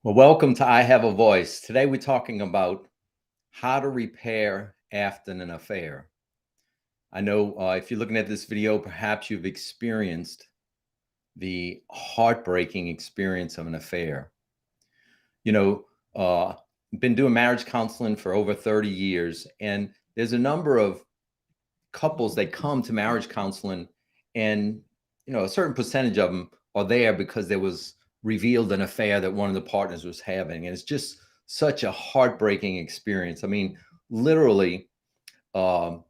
Well, welcome to I Have a Voice. Today we're talking about how to repair after an affair. I know if you're looking at this video, perhaps you've experienced the heartbreaking experience of an affair. You know, been doing marriage counseling for over 30 years, and there's a number of couples that come to marriage counseling, and a certain percentage of them are there because there was revealed an affair that one of the partners was having, and it's just such a heartbreaking experience. I mean, literally, um,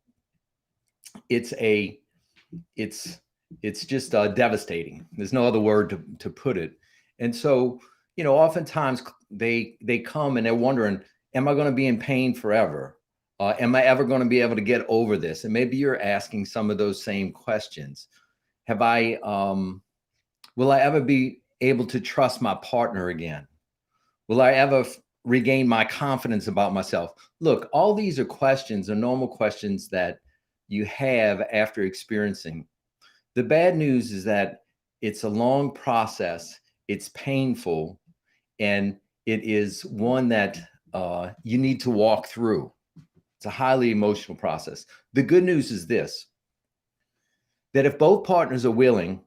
it's a it's it's just devastating. There's no other word to put it. And so, oftentimes they come and they're wondering, am I going to be in pain forever? Am I ever going to be able to get over this? And maybe you're asking some of those same questions. Have I will I ever be able to trust my partner again? Will I ever regain my confidence about myself? Look, all these are questions, are normal questions that you have after experiencing. The bad news is that it's a long process, it's painful, and it is one that you need to walk through. It's a highly emotional process. The good news is this, that if both partners are willing,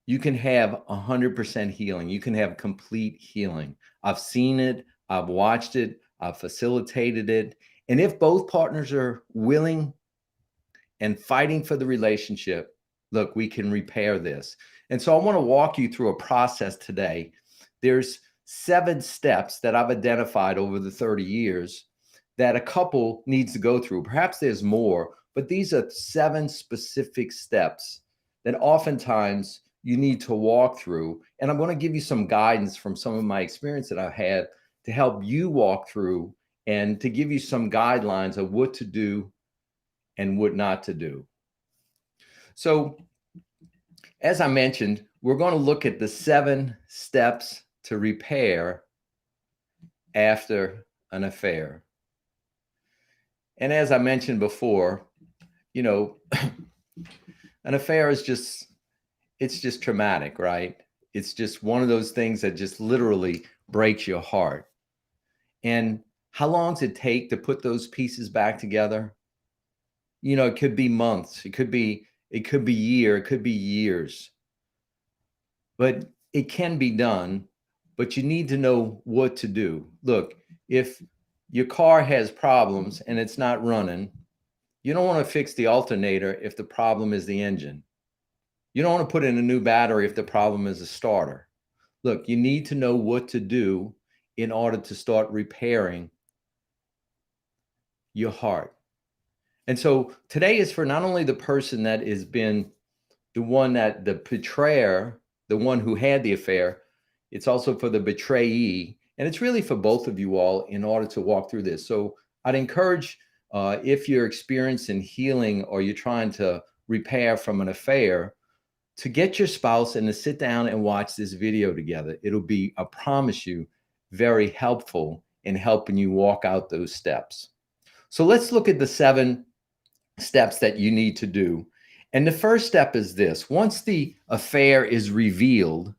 you can have 100% healing. You can have complete healing. I've seen it, I've watched it, I've facilitated it. And if both partners are willing and fighting for the relationship, look, we can repair this. And so I want to walk you through a process today. There's 7 steps that I've identified over the 30 years that a couple needs to go through. Perhaps there's more, but these are 7 specific steps that oftentimes you need to walk through. And I'm going to give you some guidance from some of my experience that I've had to help you walk through and to give you some guidelines of what to do and what not to do. So, as I mentioned, we're going to look at the 7 steps to repair after an affair. And as I mentioned before, an affair is it's just traumatic, right? It's just one of those things that just literally breaks your heart. And how long does it take to put those pieces back together? It could be months, it could be year, it could be years. But it can be done, but you need to know what to do. Look, if your car has problems and it's not running, you don't want to fix the alternator if the problem is the engine. You don't want to put in a new battery if the problem is a starter. Look, you need to know what to do in order to start repairing your heart. And so today is for not only the person that has been the one that the betrayer, the one who had the affair, it's also for the betrayee. And it's really for both of you all in order to walk through this. So I'd encourage if you're experiencing healing or you're trying to repair from an affair, to get your spouse and to sit down and watch this video together. It'll be, I promise you, very helpful in helping you walk out those steps. So let's look at the 7 steps that you need to do. And the first step is this. Once the affair is revealed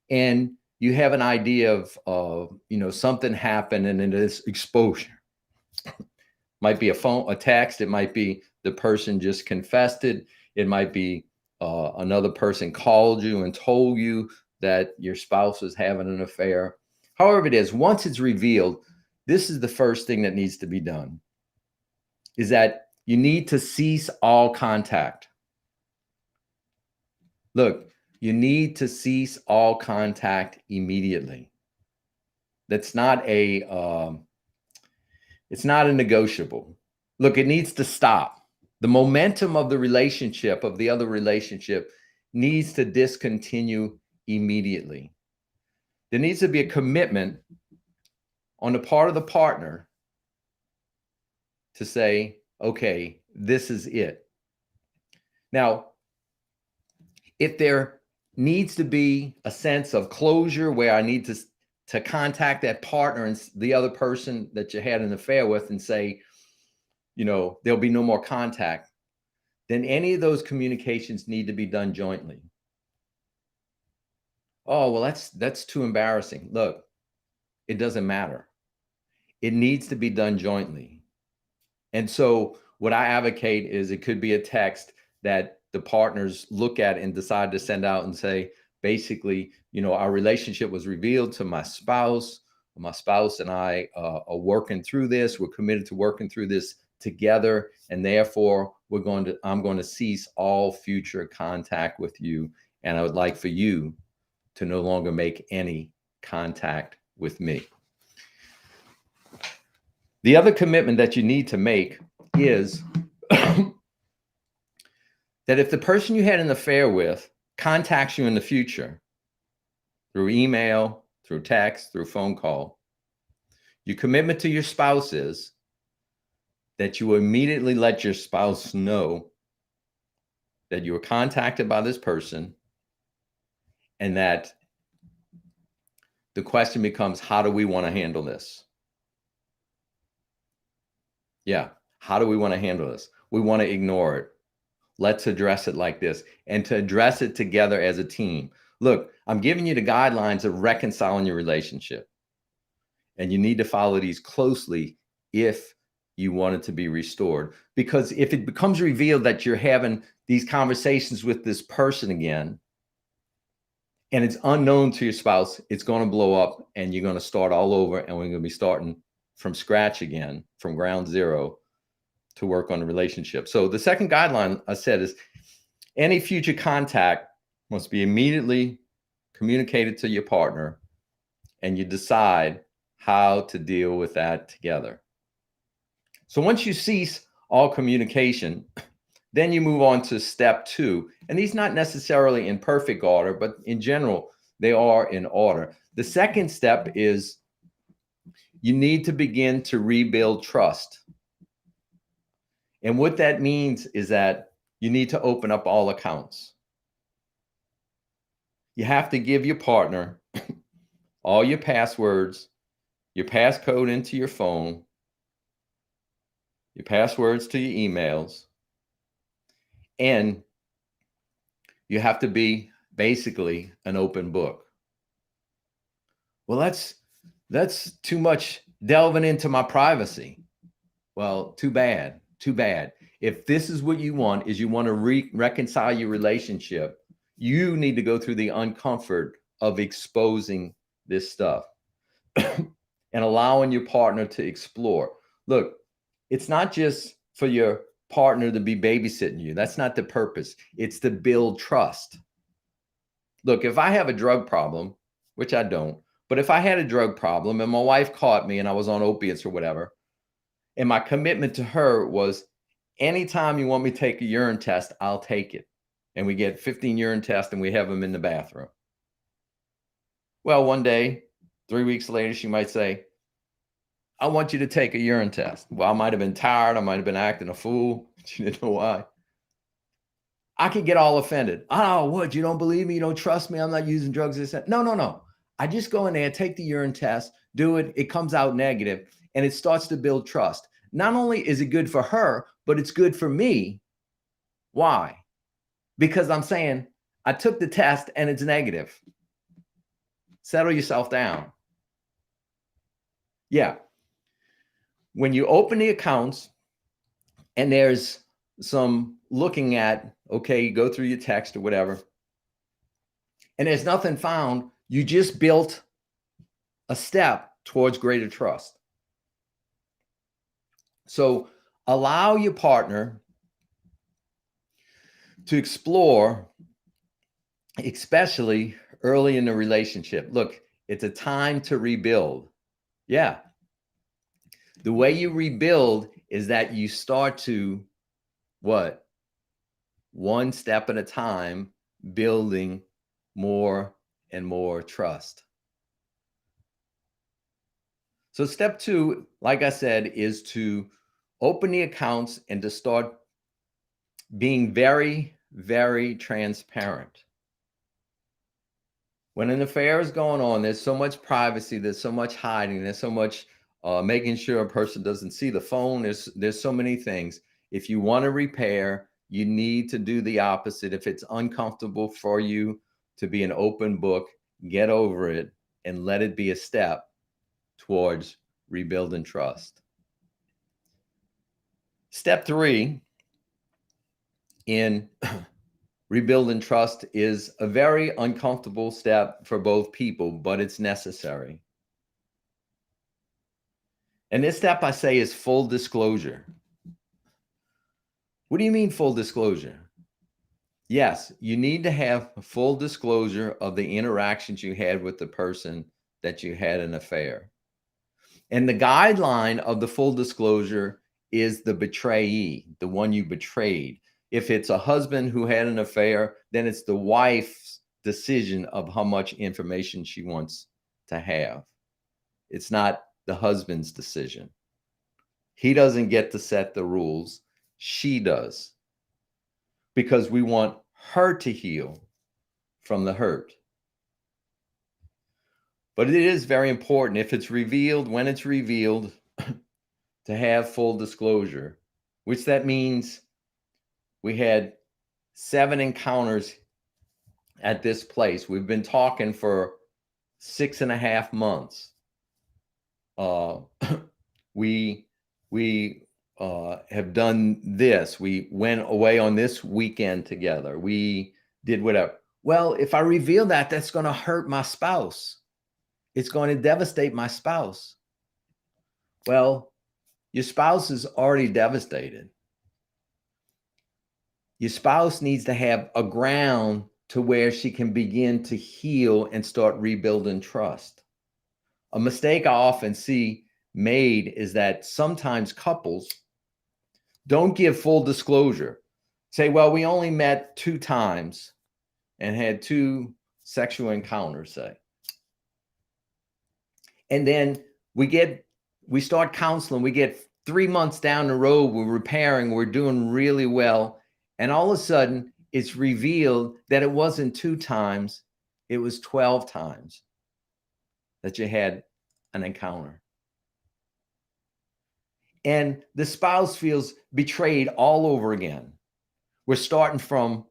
and you have an idea of something happened and it is exposure. Might be a text. It might be the person just confessed it. It might be another person called you and told you that your spouse was having an affair. However it is, once it's revealed, this is the first thing that needs to be done, is that you need to cease all contact. Look, you need to cease all contact immediately. That's not it's not a negotiable. Look, it needs to stop. The momentum of the relationship, of the other relationship, needs to discontinue immediately. There needs to be a commitment on the part of the partner to say, okay, this is it. Now, if there needs to be a sense of closure where I need to contact that partner and the other person that you had an affair with and say, there'll be no more contact, then any of those communications need to be done jointly. Oh, well, that's too embarrassing. Look, it doesn't matter. It needs to be done jointly. And so what I advocate is it could be a text that the partners look at and decide to send out and say, basically, our relationship was revealed to my spouse. My spouse and I are working through this. We're committed to working through this together. And therefore, I'm going to cease all future contact with you. And I would like for you to no longer make any contact with me. The other commitment that you need to make is that if the person you had an affair with contacts you in the future through email, through text, through phone call, your commitment to your spouse is that you immediately let your spouse know that you were contacted by this person, and that the question becomes, how do we want to handle this? Yeah, how do we want to handle this? We want to ignore it. Let's address it like this, and to address it together as a team. Look, I'm giving you the guidelines of reconciling your relationship, and you need to follow these closely if you want it to be restored. Because if it becomes revealed that you're having these conversations with this person again, and it's unknown to your spouse, it's going to blow up, and you're going to start all over, and we're going to be starting from scratch again, from ground zero, to work on the relationship. So the second guideline I said is any future contact must be immediately communicated to your partner, and you decide how to deal with that together. So once you cease all communication, then you move on to step 2. And these not necessarily in perfect order, but in general, they are in order. The second step is you need to begin to rebuild trust. And what that means is that you need to open up all accounts. You have to give your partner all your passwords, your passcode into your phone, your passwords to your emails, and you have to be basically an open book. Well, that's too much delving into my privacy. Well, too bad. If this is what you want, is you want to reconcile your relationship, you need to go through the uncomfort of exposing this stuff and allowing your partner to explore. Look, it's not just for your partner to be babysitting you. That's not the purpose. It's to build trust. Look, if I have a drug problem, which I don't, but if I had a drug problem and my wife caught me and I was on opiates or whatever, and my commitment to her was, anytime you want me to take a urine test, I'll take it. And we get 15 urine tests and we have them in the bathroom. Well, one day, 3 weeks later, she might say, I want you to take a urine test. Well, I might have been tired. I might have been acting a fool. She didn't know why. I could get all offended. Oh, what? You don't believe me? You don't trust me? I'm not using drugs. No. I just go in there, take the urine test, do it. It comes out negative, and it starts to build trust. Not only is it good for her, but it's good for me. Why? Because I'm saying I took the test and it's negative. Settle yourself down. Yeah. When you open the accounts and there's some looking at, okay, you go through your text or whatever, and there's nothing found, you just built a step towards greater trust. So allow your partner to explore, especially early in the relationship. Look, it's a time to rebuild. Yeah. The way you rebuild is that you start to, what? One step at a time, building more and more trust. So step 2, like I said, is to open the accounts and to start being very, very transparent. When an affair is going on, there's so much privacy, there's so much hiding, there's so much making sure a person doesn't see the phone. There's so many things. If you want to repair, you need to do the opposite. If it's uncomfortable for you to be an open book, get over it, and let it be a step towards rebuilding trust. Step 3 in rebuilding trust is a very uncomfortable step for both people, but it's necessary. And this step, I say, is full disclosure. What do you mean full disclosure? Yes, you need to have full disclosure of the interactions you had with the person that you had an affair. And the guideline of the full disclosure is the betrayee, the one you betrayed. If it's a husband who had an affair, then it's the wife's decision of how much information she wants to have. It's not the husband's decision. He doesn't get to set the rules. She does. Because we want her to heal from the hurt. But it is very important, if it's revealed, when it's revealed, to have full disclosure, which that means we had 7 encounters at this place. We've been talking for 6.5 months. We have done this. We went away on this weekend together. We did whatever. Well, if I reveal that, that's going to hurt my spouse. It's going to devastate my spouse. Well, your spouse is already devastated. Your spouse needs to have a ground to where she can begin to heal and start rebuilding trust. A mistake I often see made is that sometimes couples don't give full disclosure. Say, well, we only met 2 times and had 2 sexual encounters, say. And then we start counseling. We get 3 months down the road, we're repairing, we're doing really well. And all of a sudden, it's revealed that it wasn't 2 times, it was 12 times that you had an encounter. And the spouse feels betrayed all over again. We're starting from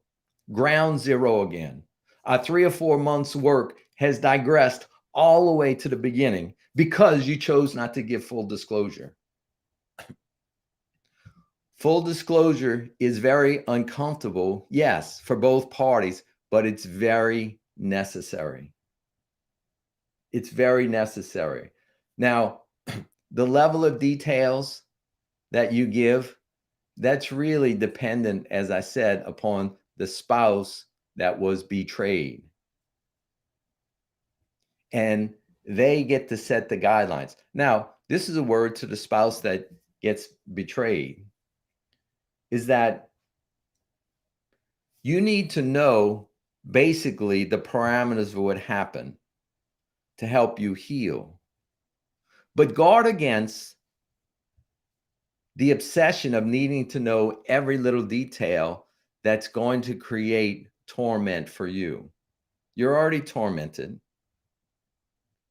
ground zero again. Our 3 or 4 months' work has digressed all the way to the beginning because you chose not to give full disclosure. Full disclosure is very uncomfortable, yes, for both parties, but it's very necessary. It's very necessary. Now, the level of details that you give, that's really dependent, as I said, upon the spouse that was betrayed. And they get to set the guidelines. Now, this is a word to the spouse that gets betrayed, is that you need to know basically the parameters of what happened to help you heal. But guard against the obsession of needing to know every little detail that's going to create torment for you. You're already tormented.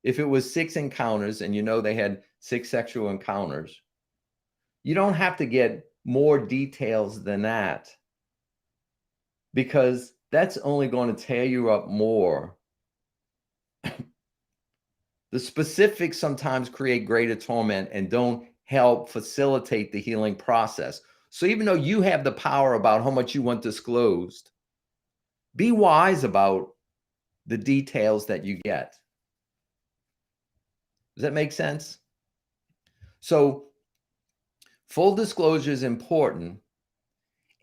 If it was 6 encounters and you know they had 6 sexual encounters, you don't have to get more details than that, because that's only going to tear you up more. The specifics sometimes create greater torment and don't help facilitate the healing process. So even though you have the power about how much you want disclosed, be wise about the details that you get. Does that make sense? So full disclosure is important,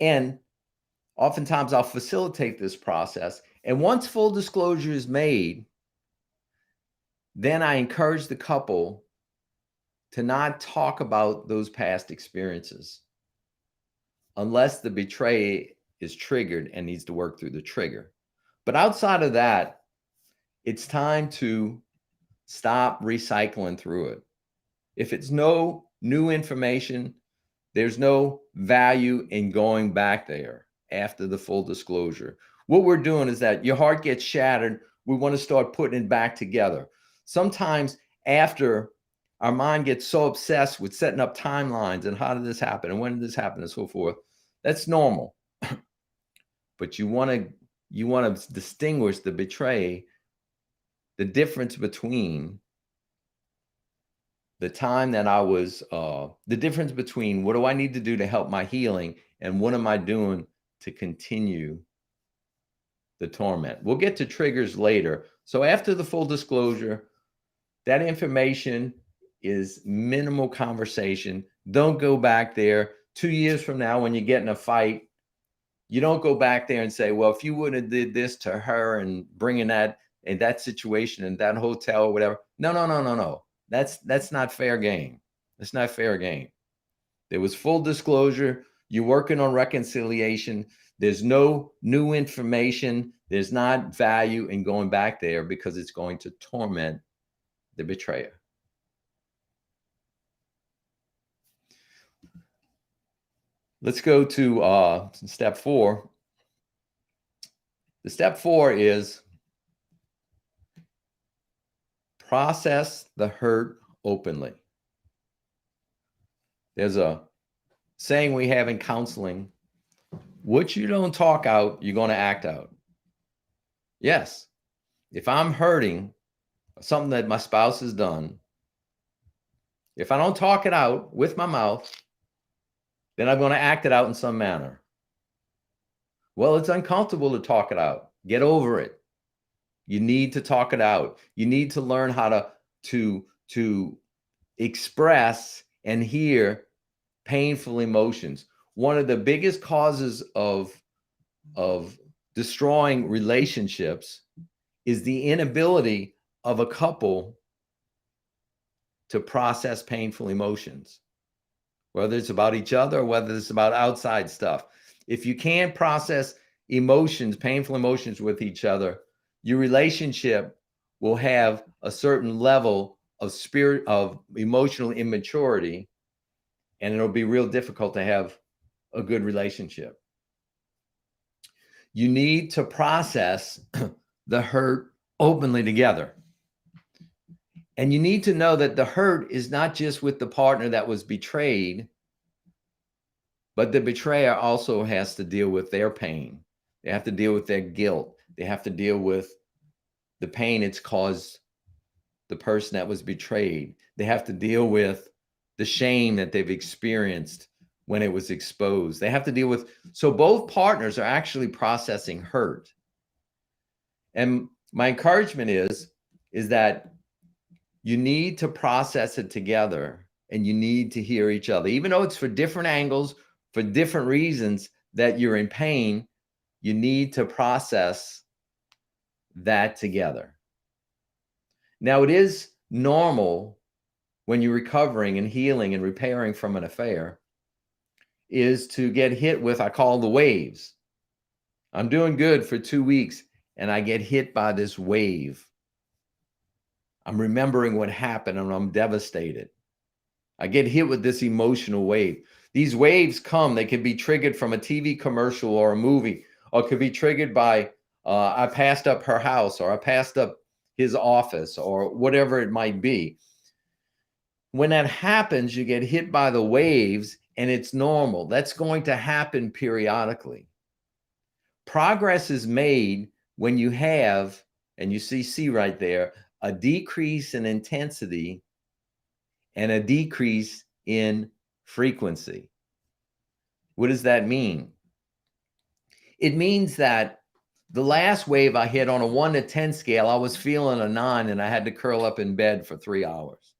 and oftentimes I'll facilitate this process. And once full disclosure is made, then I encourage the couple to not talk about those past experiences unless the betrayal is triggered and needs to work through the trigger. But outside of that, it's time to stop recycling through it. If it's no new information, there's no value in going back there after the full disclosure. What we're doing is that your heart gets shattered. We want to start putting it back together. Sometimes after our mind gets so obsessed with setting up timelines and how did this happen and when did this happen and so forth, that's normal. But you want to distinguish the betrayal the difference between the time that I was, the difference between what do I need to do to help my healing and what am I doing to continue the torment. We'll get to triggers later. So after the full disclosure, that information is minimal conversation. Don't go back there 2 years from now when you get in a fight. You don't go back there and say, well, if you would have did this to her and bringing that in that situation in that hotel or whatever. No. That's not fair game. That's not fair game. There was full disclosure. You're working on reconciliation. There's no new information. There's not value in going back there because it's going to torment the betrayer. Let's go to step 4. The step 4 is process the hurt openly. There's a saying we have in counseling, what you don't talk out, you're going to act out. Yes, if I'm hurting something that my spouse has done, if I don't talk it out with my mouth, then I'm going to act it out in some manner. Well, it's uncomfortable to talk it out. Get over it. You need to talk it out. You need to learn how to express and hear painful emotions. One of the biggest causes of destroying relationships is the inability of a couple to process painful emotions, whether it's about each other or whether it's about outside stuff. If you can't process emotions, painful emotions with each other, your relationship will have a certain level of emotional immaturity, and it'll be real difficult to have a good relationship. You need to process the hurt openly together. And you need to know that the hurt is not just with the partner that was betrayed, but the betrayer also has to deal with their pain. They have to deal with their guilt. They have to deal with the pain it's caused the person that was betrayed. They have to deal with the shame that they've experienced when it was exposed. They have to deal with, so both partners are actually processing hurt. And my encouragement is that you need to process it together and you need to hear each other. Even though it's for different angles, for different reasons that you're in pain, you need to process that together. Now, it is normal when you're recovering and healing and repairing from an affair is to get hit with, I call the waves. I'm doing good for 2 weeks and I get hit by this wave. I'm remembering what happened and I'm devastated. I get hit with this emotional wave. These waves come, they can be triggered from a TV commercial or a movie, or it could be triggered by, I passed up her house, or I passed up his office, or whatever it might be. When that happens, you get hit by the waves and it's normal. That's going to happen periodically. Progress is made when you have, and you see right there, a decrease in intensity and a decrease in frequency. What does that mean? It means that the last wave I hit on a 1 to 10 scale, I was feeling a 9 and I had to curl up in bed for 3 hours.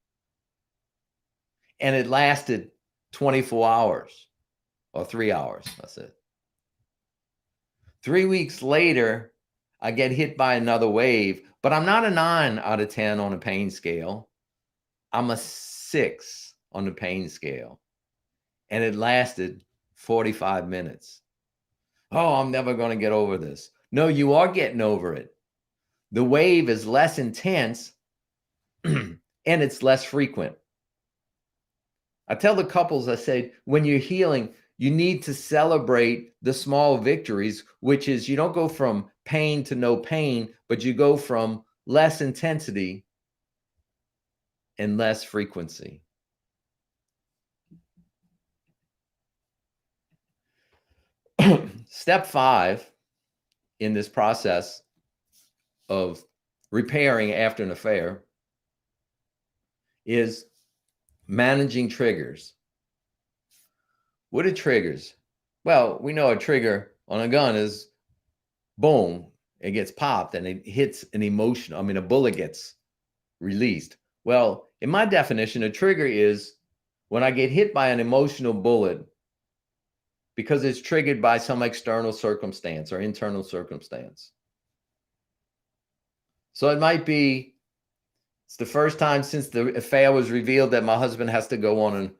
And it lasted 24 hours or 3 hours. That's it. 3 weeks later, I get hit by another wave, but I'm not a 9 out of 10 on a pain scale. I'm a 6 on the pain scale. And it lasted 45 minutes. Oh, I'm never going to get over this. No, you are getting over it. The wave is less intense and it's less frequent. I tell the couples, I say, when you're healing, you need to celebrate the small victories, which is you don't go from pain to no pain, but you go from less intensity and less frequency. Step 5 in this process of repairing after an affair is managing triggers. What are triggers? Well, we know a trigger on a gun is boom, it gets popped and it hits an emotion. I mean, a bullet gets released. Well, in my definition, a trigger is when I get hit by an emotional bullet because it's triggered by some external circumstance or internal circumstance. So it might be, it's the first time since the affair was revealed that my husband has to go on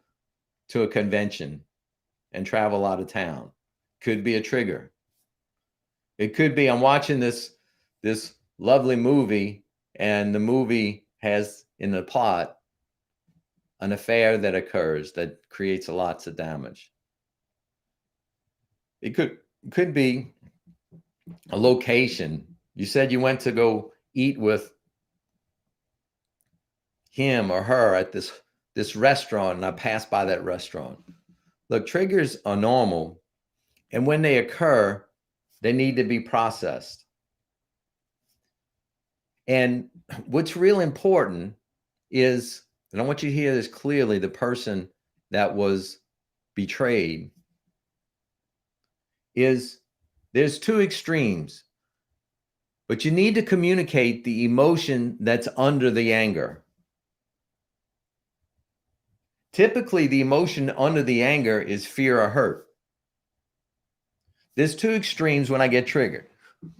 to a convention and travel out of town. Could be a trigger. It could be I'm watching this lovely movie, and the movie has in the plot an affair that occurs that creates lots of damage. It could be a location. You said you went to go eat with him or her at this restaurant, and I passed by that restaurant. Look, triggers are normal, and when they occur, they need to be processed. And what's real important is, and I want you to hear this clearly, the person that was betrayed is, there's two extremes, but you need to communicate the emotion that's under the anger. Typically, the emotion under the anger is fear or hurt. There's two extremes when I get triggered.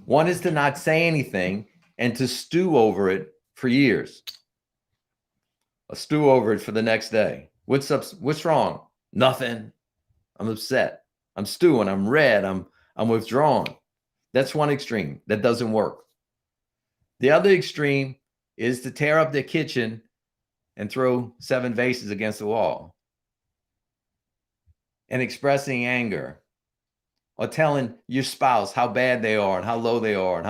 One is to not say anything and to stew over it for years. A stew over it for the next day. What's up? What's wrong? Nothing. I'm upset. I'm stewing. I'm red. I'm withdrawn. That's one extreme. That doesn't work. The other extreme is to tear up the kitchen and throw 7 vases against the wall and expressing anger, or telling your spouse how bad they are and how low they are and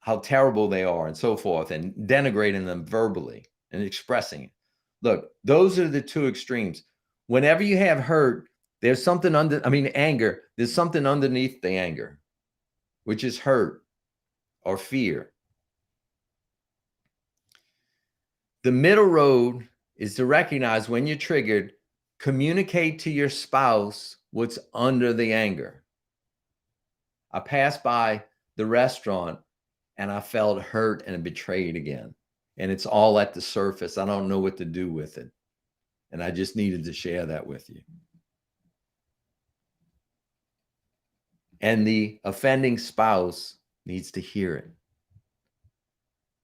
how terrible they are and so forth, and denigrating them verbally and expressing it. Look, those are the two extremes. Whenever you have hurt, there's something anger, there's something underneath the anger, which is hurt or fear. The middle road is to recognize when you're triggered, communicate to your spouse what's under the anger. I passed by the restaurant and I felt hurt and betrayed again. And it's all at the surface. I don't know what to do with it. And I just needed to share that with you. And the offending spouse needs to hear it,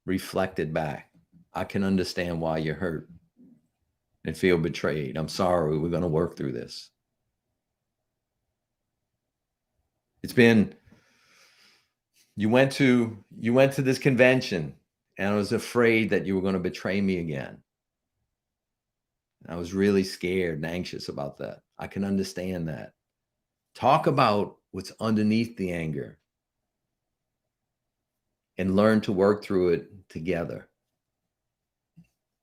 reflect it back. I can understand why you're hurt and feel betrayed. I'm sorry. We're going to work through this. It's been, you went to this convention and I was afraid that you were going to betray me again. I was really scared and anxious about that. I can understand that. Talk about what's underneath the anger and learn to work through it together.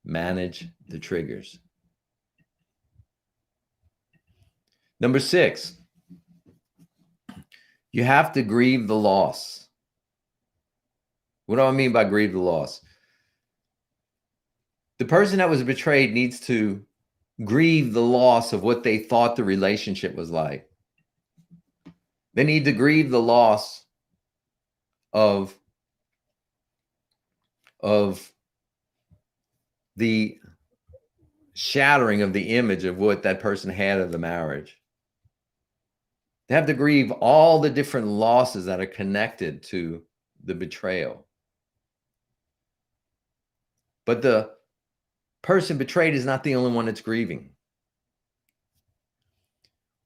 Manage the triggers. Number 6, you have to grieve the loss. What do I mean by grieve the loss? The person that was betrayed needs to grieve the loss of what they thought the relationship was like. They need to grieve the loss of the shattering of the image of what that person had of the marriage. They have to grieve all the different losses that are connected to the betrayal. But the person betrayed is not the only one that's grieving.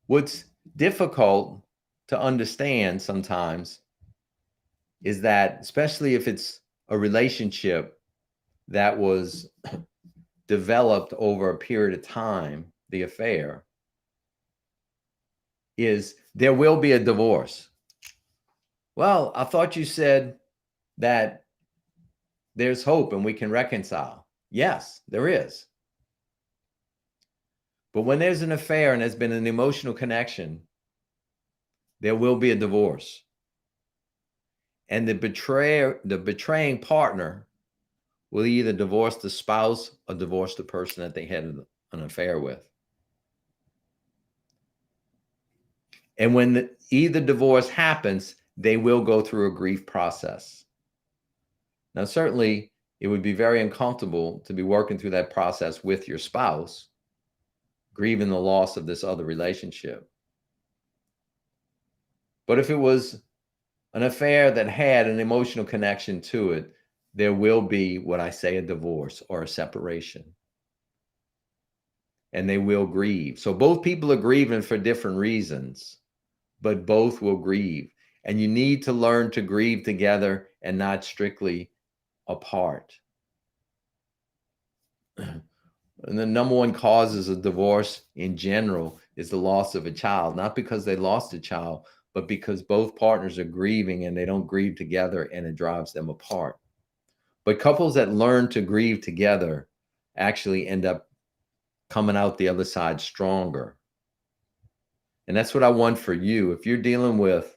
What's difficult to understand sometimes is that, especially if it's a relationship that was developed over a period of time, the affair, is there will be a divorce. Well, I thought you said that there's hope and we can reconcile. Yes, there is. But when there's an affair and there's been an emotional connection, there will be a divorce. And the betraying partner will either divorce the spouse or divorce the person that they had an affair with. And when either divorce happens, they will go through a grief process. Now, certainly, it would be very uncomfortable to be working through that process with your spouse, grieving the loss of this other relationship. But if it was an affair that had an emotional connection to it, there will be what I say a divorce or a separation. And they will grieve. So both people are grieving for different reasons, but both will grieve. And you need to learn to grieve together and not strictly apart. And the number one causes of divorce in general is the loss of a child, not because they lost a child, but because both partners are grieving and they don't grieve together and it drives them apart. But couples that learn to grieve together actually end up coming out the other side stronger. And that's what I want for you. If you're dealing with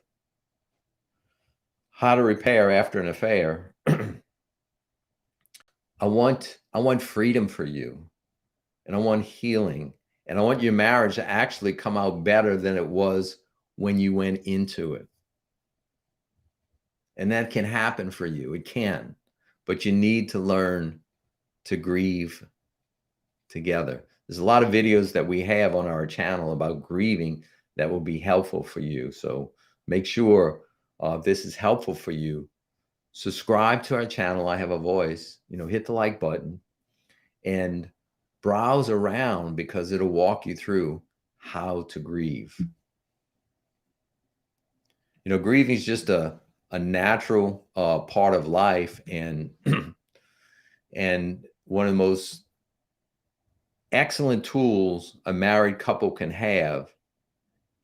how to repair after an affair, I want freedom for you, and I want healing, and I want your marriage to actually come out better than it was when you went into it. And that can happen for you. It can. But you need to learn to grieve together. There's a lot of videos that we have on our channel about grieving that will be helpful for you. So make sure if this is helpful for you, subscribe to our channel. I have a voice, hit the like button and browse around because it'll walk you through how to grieve. Grieving is just a natural part of life, and and one of the most excellent tools a married couple can have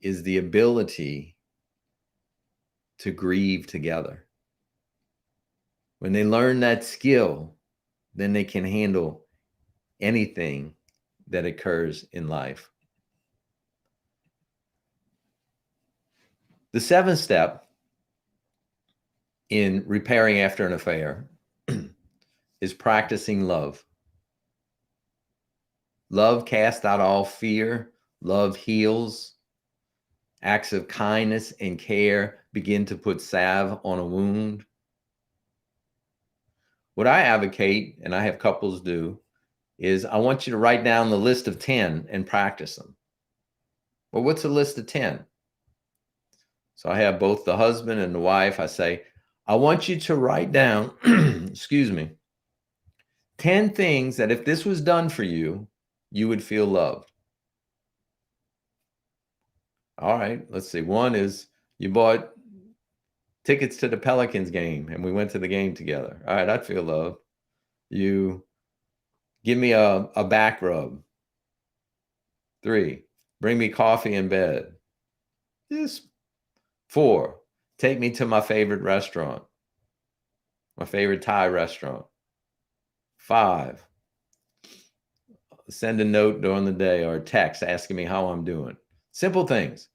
is the ability to grieve together. When they learn that skill, then they can handle anything that occurs in life. The seventh step in repairing after an affair is practicing love. Love casts out all fear. Love heals. Acts of kindness and care begin to put salve on a wound. What I advocate, and I have couples do, is I want you to write down the list of 10 and practice them. Well, what's a list of 10? So I have both the husband and the wife. I say, I want you to write down, 10 things that if this was done for you, you would feel loved. All right, let's see. One is you bought tickets to the Pelicans game and we went to the game together. All right, I'd feel loved. You give me a back rub. 3, bring me coffee in bed. 4, take me to my favorite restaurant, my favorite Thai restaurant. 5, send a note during the day or a text asking me how I'm doing. Simple things.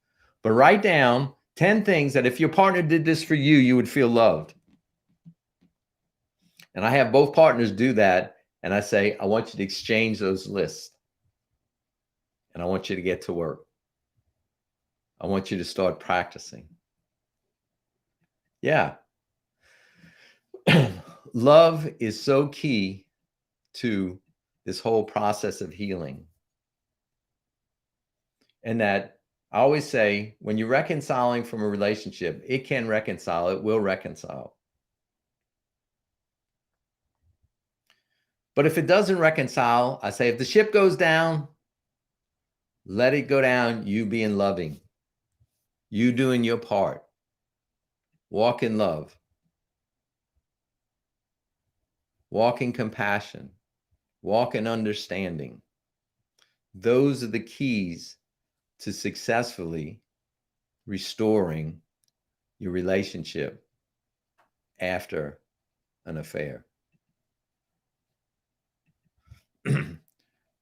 But write down 10 things that if your partner did this for you, you would feel loved. And I have both partners do that. And I say, I want you to exchange those lists. And I want you to get to work. I want you to start practicing. Yeah. Love is so key to this whole process of healing. And that I always say, when you're reconciling from a relationship, it can reconcile, it will reconcile. But if it doesn't reconcile, I say, if the ship goes down, let it go down, you being loving, you doing your part. Walk in love. Walk in compassion. Walk in understanding. Those are the keys to successfully restoring your relationship after an affair.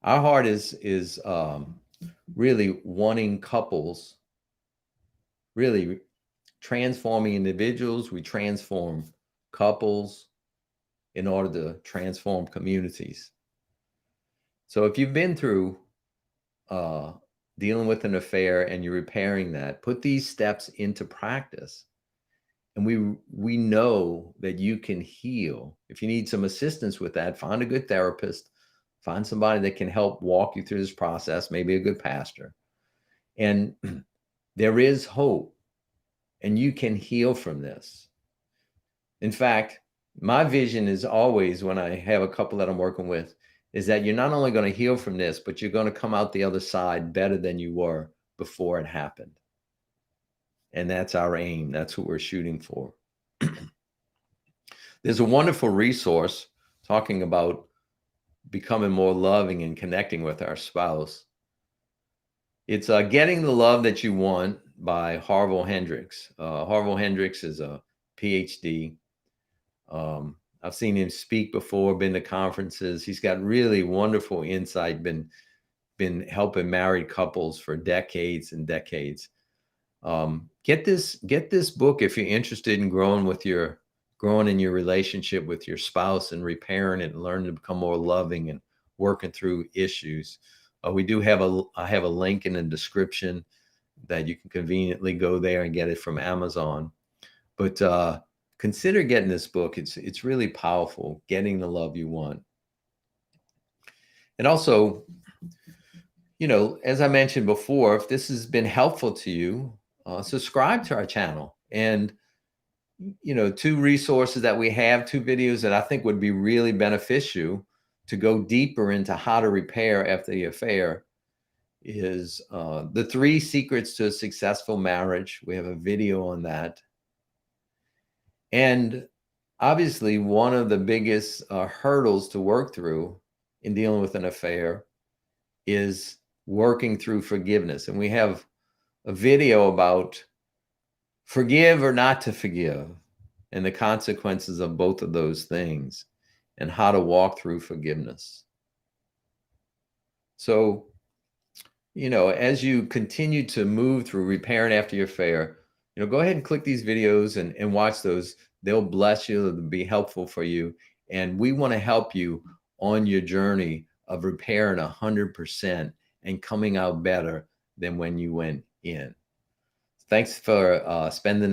Our heart is really wanting couples really transforming individuals, we transform couples in order to transform communities. So if you've been through dealing with an affair and you're repairing that, put these steps into practice. And we know that you can heal. If you need some assistance with that, find a good therapist, find somebody that can help walk you through this process, maybe a good pastor. And there is hope, and you can heal from this. In fact, my vision is always, when I have a couple that I'm working with, is that you're not only going to heal from this, but you're going to come out the other side better than you were before it happened. And that's our aim. That's what we're shooting for. There's a wonderful resource talking about becoming more loving and connecting with our spouse. It's Getting the Love That You Want by Harville Hendrix. Harville Hendrix is a PhD. I've seen him speak before, been to conferences. He's got really wonderful insight, been helping married couples for decades and decades. Get this book if you're interested in growing in your relationship with your spouse and repairing it and learning to become more loving and working through issues. I have a link in the description that you can conveniently go there and get it from Amazon. But consider getting this book. It's really powerful, Getting the Love You Want. And also, as I mentioned before, if this has been helpful to you, subscribe to our channel. And, two resources that we have, 2 videos that I think would be really beneficial to go deeper into how to repair after the affair is the 3 secrets to a successful marriage. We have a video on that. And obviously, one of the biggest hurdles to work through in dealing with an affair is working through forgiveness. And we have a video about forgive or not to forgive and the consequences of both of those things and how to walk through forgiveness. So, as you continue to move through repairing after your affair, go ahead and click these videos and watch those. They'll bless you. They'll be helpful for you. And we want to help you on your journey of repairing 100% and coming out better than when you went in. Thanks for spending